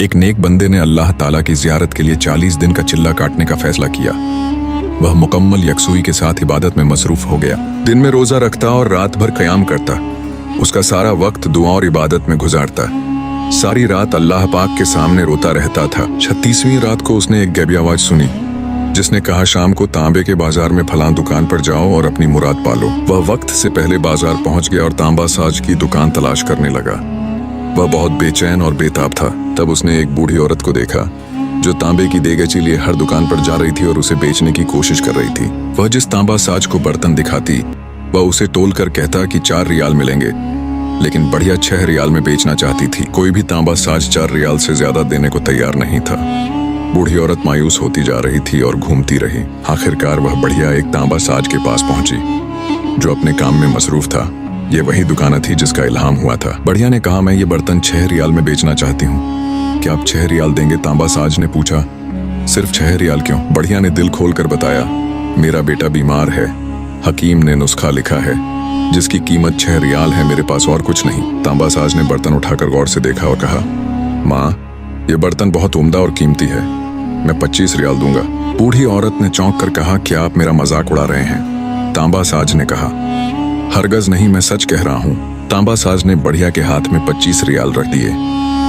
एक नेक बंदे ने अल्लाह ताला की जियारत के लिए 40 दिन का चिल्ला काटने का फैसला किया। वह मुकम्मल यकसुई के साथ इबादत में मसरूफ हो गया। दिन में रोजा रखता और रात भर क़याम करता। उसका सारा वक्त दुआ और इबादत में गुजारता। सारी रात अल्लाह पाक के सामने रोता रहता था। 36वीं रात को उसने एक गैबी आवाज सुनी जिसने कहा, शाम को तांबे के बाजार में फलां दुकान पर जाओ और अपनी मुराद पालो। वह वक्त से पहले बाजार पहुंच गया और तांबा साज की दुकान तलाश करने लगा। वह बहुत बेचैन और बेताब था। तब उसने एक बूढ़ी औरत को देखा जो तांबे की देगची लिए हर दुकान पर जा रही थी और उसे बेचने की कोशिश कर रही थी। वह जिस तांबा साज को बर्तन दिखाती वह उसे तोल कर कहता कि 4 रियाल मिलेंगे, लेकिन बढ़िया 6 रियाल में बेचना चाहती थी। कोई भी तांबा साज 4 रियाल से ज्यादा देने को तैयार नहीं था। बूढ़ी औरत मायूस होती जा रही थी और घूमती रही। आखिरकार वह बढ़िया एक तांबा साज के पास पहुंची जो अपने काम में मसरूफ था। ये वही दुकान थी जिसका इल्हाम हुआ था। बढ़िया ने कहा, मैं ये बर्तन 6 रियाल में बेचना चाहती हूँ, क्या आप 6 रियाल देंगे? तांबा साज ने पूछा। सिर्फ 6 रियाल क्यों? बढ़िया ने दिल खोल कर बताया, मेरा बेटा बीमार है, हकीम ने नुस्खा लिखा है जिसकी कीमत 6 रियाल है, मेरे पास और कुछ नहीं। तांबा साज ने बर्तन उठाकर गौर से देखा और कहा, माँ ये बर्तन बहुत उम्दा और कीमती है, मैं 25 रियाल दूंगा। बूढ़ी औरत ने चौंक कर कहा, क्या आप मेरा मजाक उड़ा रहे हैं? तांबा साज ने कहा, हरगज नहीं, मैं सच कह रहा हूँ। तांबा साज ने बढ़िया के हाथ में 25 रियाल रख दिए।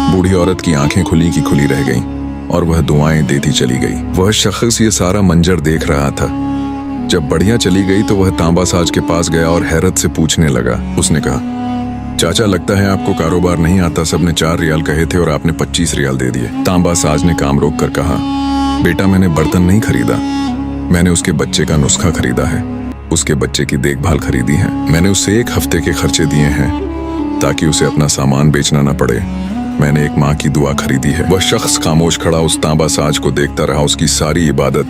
बूढ़ी औरत की आंखें खुली की खुली रह गईं और वह दुआएं देती चली गई। वह शख्स ये सारा मंजर देख रहा था। जब बढ़िया चली गई तो वह तांबा साज के पास गया और हैरत से पूछने लगा। उसने कहा, चाचा लगता है आपको कारोबार नहीं आता, सबने 4 रियाल कहे थे और आपने 25 रियाल दे दिए। तांबा साज ने काम रोक कर कहा, बेटा मैंने बर्तन नहीं खरीदा, मैंने उसके बच्चे का नुस्खा खरीदा है, उसके बच्चे की देखभाल खरीदी है। मैंने उसे 1 हफ्ते के खर्चे दिए हैं ताकि उसे अपना सामान बेचना न पड़े। मैंने एक माँ की दुआ खरीदी है। वह शख्स खामोश खड़ा उस तांबा साज को देखता रहा। उसकी सारी इबादत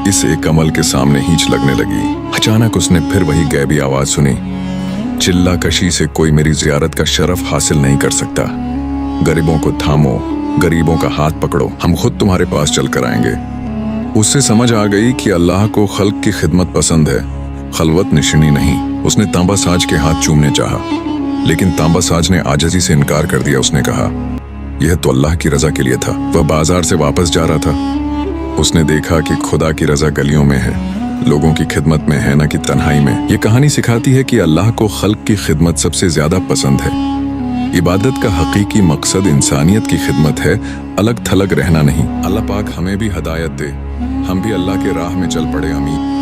इस एक अमल के सामने हींच लगने लगी। अचानक उसने फिर वही गैबी आवाज सुनी, चिल्ला कशी से कोई मेरी जियारत का शरफ हासिल नहीं कर सकता। गरीबों को थामो, गरीबों का हाथ पकड़ो, हम खुद तुम्हारे पास चल कर आएंगे। उससे समझ आ गई कि अल्लाह को खल्क की खिदमत पसंद है, खलवत निशनी नहीं। उसने तांबा साज के हाथ चूमने चाहा, लेकिन तांबा साज ने आजिज़ी से इनकार कर दिया। उसने कहा, यह तो अल्लाह की रजा के लिए था। वह बाजार से वापस जा रहा था। उसने देखा कि खुदा की रजा गलियों में है, लोगों की खिदमत में है, न कि तन्हाई में। ये कहानी सिखाती है कि अल्लाह को खल्क की खिदमत सबसे ज्यादा पसंद है। इबादत का हकीकी मकसद इंसानियत की खिदमत है, अलग थलग रहना नहीं। अल्लाह पाक हमें भी हदायत दे, हम भी अल्लाह के राह में चल पड़े। आमीन।